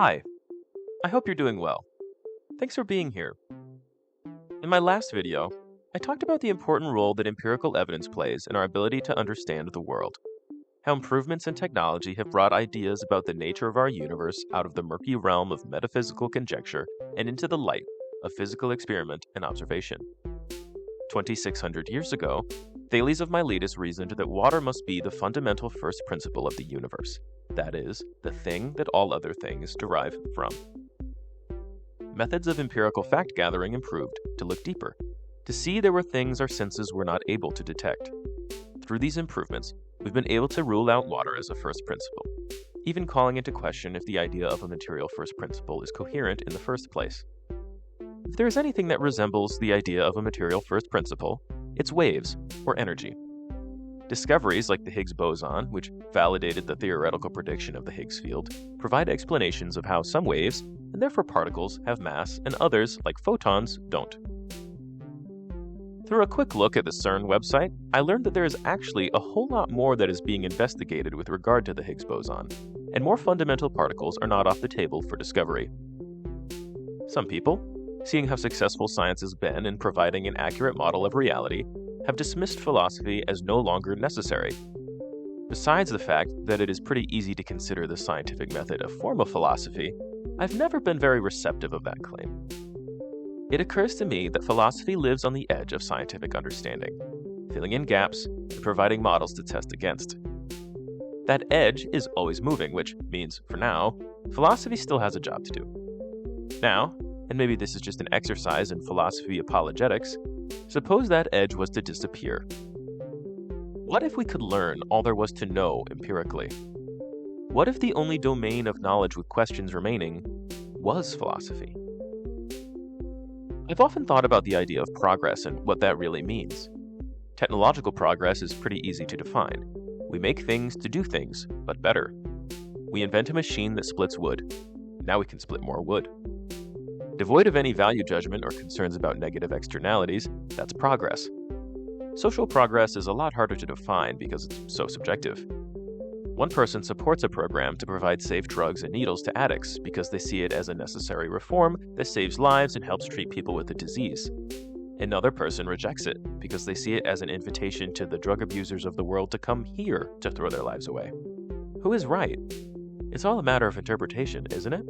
Hi, I hope you're doing well. Thanks for being here. In my last video, I talked about the important role that empirical evidence plays in our ability to understand the world, how improvements in technology have brought ideas about the nature of our universe out of the murky realm of metaphysical conjecture and into the light of physical experiment and observation. 2,600 years ago, Thales of Miletus reasoned that water must be the fundamental first principle of the universe, that is, the thing that all other things derive from. Methods of empirical fact-gathering improved to look deeper, to see there were things our senses were not able to detect. Through these improvements, we've been able to rule out water as a first principle, even calling into question if the idea of a material first principle is coherent in the first place. If there is anything that resembles the idea of a material first principle, it's waves, or energy. Discoveries like the Higgs boson, which validated the theoretical prediction of the Higgs field, provide explanations of how some waves, and therefore particles, have mass, and others, like photons, don't. Through a quick look at the CERN website, I learned that there is actually a whole lot more that is being investigated with regard to the Higgs boson, and more fundamental particles are not off the table for discovery. Some people, seeing how successful science has been in providing an accurate model of reality, have dismissed philosophy as no longer necessary. Besides the fact that it is pretty easy to consider the scientific method a form of philosophy, I've never been very receptive of that claim. It occurs to me that philosophy lives on the edge of scientific understanding, filling in gaps and providing models to test against. That edge is always moving, which means, for now, philosophy still has a job to do. Now, and maybe this is just an exercise in philosophy apologetics, suppose that edge was to disappear. What if we could learn all there was to know empirically? What if the only domain of knowledge with questions remaining was philosophy? I've often thought about the idea of progress and what that really means. Technological progress is pretty easy to define. We make things to do things, but better. We invent a machine that splits wood. Now we can split more wood. Devoid of any value judgment or concerns about negative externalities, that's progress. Social progress is a lot harder to define because it's so subjective. One person supports a program to provide safe drugs and needles to addicts because they see it as a necessary reform that saves lives and helps treat people with a disease. Another person rejects it because they see it as an invitation to the drug abusers of the world to come here to throw their lives away. Who is right? It's all a matter of interpretation, isn't it?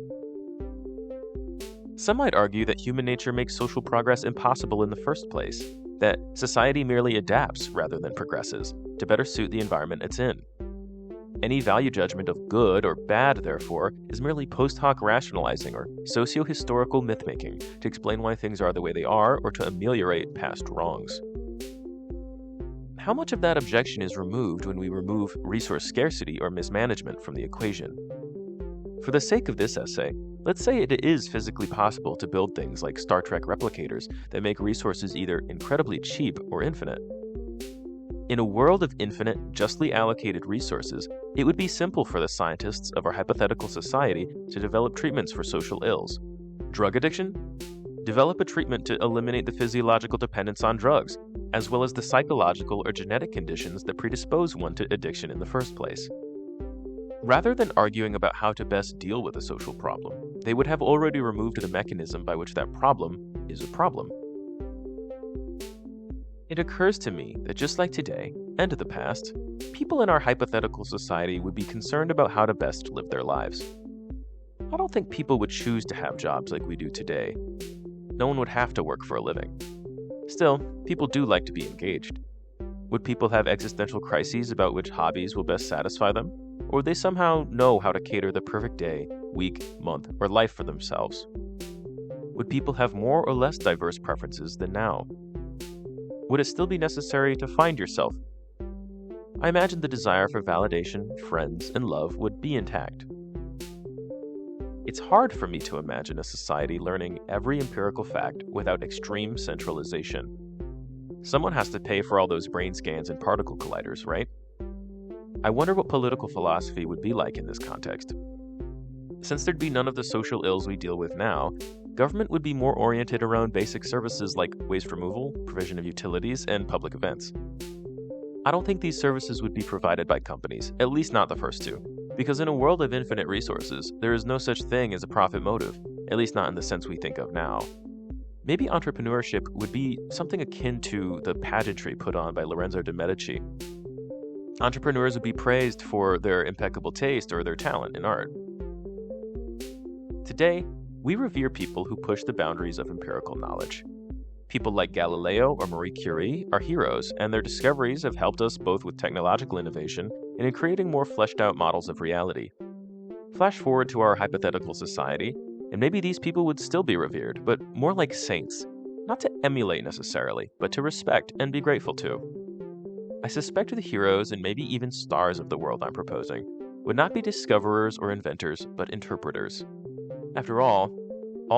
Some might argue that human nature makes social progress impossible in the first place, that society merely adapts rather than progresses to better suit the environment it's in. Any value judgment of good or bad, therefore, is merely post hoc rationalizing or socio-historical myth-making to explain why things are the way they are or to ameliorate past wrongs. How much of that objection is removed when we remove resource scarcity or mismanagement from the equation? For the sake of this essay, let's say it is physically possible to build things like Star Trek replicators that make resources either incredibly cheap or infinite. In a world of infinite, justly allocated resources, it would be simple for the scientists of our hypothetical society to develop treatments for social ills. Drug addiction? Develop a treatment to eliminate the physiological dependence on drugs, as well as the psychological or genetic conditions that predispose one to addiction in the first place. Rather than arguing about how to best deal with a social problem, they would have already removed the mechanism by which that problem is a problem. It occurs to me that just like today, and the past, people in our hypothetical society would be concerned about how to best live their lives. I don't think people would choose to have jobs like we do today. No one would have to work for a living. Still, people do like to be engaged. Would people have existential crises about which hobbies will best satisfy them? Or would they somehow know how to cater the perfect day, week, month, or life for themselves? Would people have more or less diverse preferences than now? Would it still be necessary to find yourself? I imagine the desire for validation, friends, and love would be intact. It's hard for me to imagine a society learning every empirical fact without extreme centralization. Someone has to pay for all those brain scans and particle colliders, right? I wonder what political philosophy would be like in this context. Since there'd be none of the social ills we deal with now, government would be more oriented around basic services like waste removal, provision of utilities, and public events. I don't think these services would be provided by companies, at least not the first two. Because in a world of infinite resources, there is no such thing as a profit motive, at least not in the sense we think of now. Maybe entrepreneurship would be something akin to the pageantry put on by Lorenzo de' Medici. Entrepreneurs would be praised for their impeccable taste or their talent in art. Today, we revere people who push the boundaries of empirical knowledge. People like Galileo or Marie Curie are heroes, and their discoveries have helped us both with technological innovation and in creating more fleshed out models of reality. Flash forward to our hypothetical society, and maybe these people would still be revered, but more like saints, not to emulate necessarily, but to respect and be grateful to. I suspect the heroes and maybe even stars of the world I'm proposing would not be discoverers or inventors, but interpreters. After all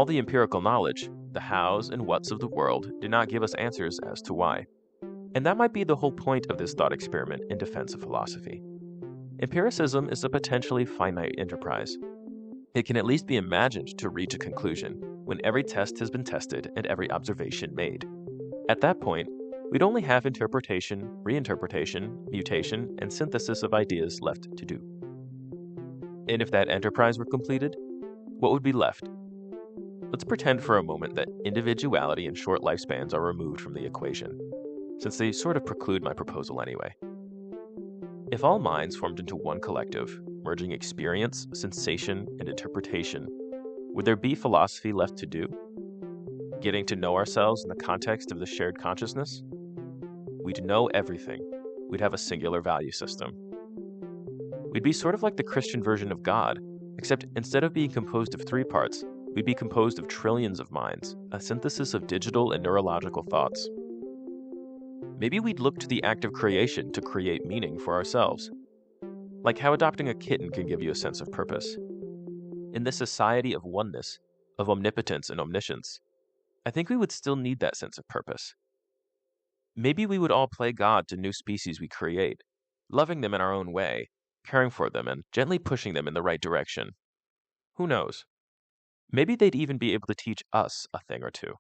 the empirical knowledge, the hows and whats of the world, do not give us answers as to why. And that might be the whole point of this thought experiment in defense of philosophy. Empiricism is a potentially finite enterprise. It can at least be imagined to reach a conclusion when every test has been tested and every observation made. At that point, we'd only have interpretation, reinterpretation, mutation, and synthesis of ideas left to do. And if that enterprise were completed, what would be left? Let's pretend for a moment that individuality and short lifespans are removed from the equation, since they sort of preclude my proposal anyway. If all minds formed into one collective, merging experience, sensation, and interpretation, would there be philosophy left to do? Getting to know ourselves in the context of the shared consciousness? We'd know everything. We'd have a singular value system. We'd be sort of like the Christian version of God, except instead of being composed of 3 parts, we'd be composed of trillions of minds, a synthesis of digital and neurological thoughts. Maybe we'd look to the act of creation to create meaning for ourselves, like how adopting a kitten can give you a sense of purpose. In this society of oneness, of omnipotence and omniscience, I think we would still need that sense of purpose. Maybe we would all play God to new species we create, loving them in our own way, caring for them, and gently pushing them in the right direction. Who knows? Maybe they'd even be able to teach us a thing or two.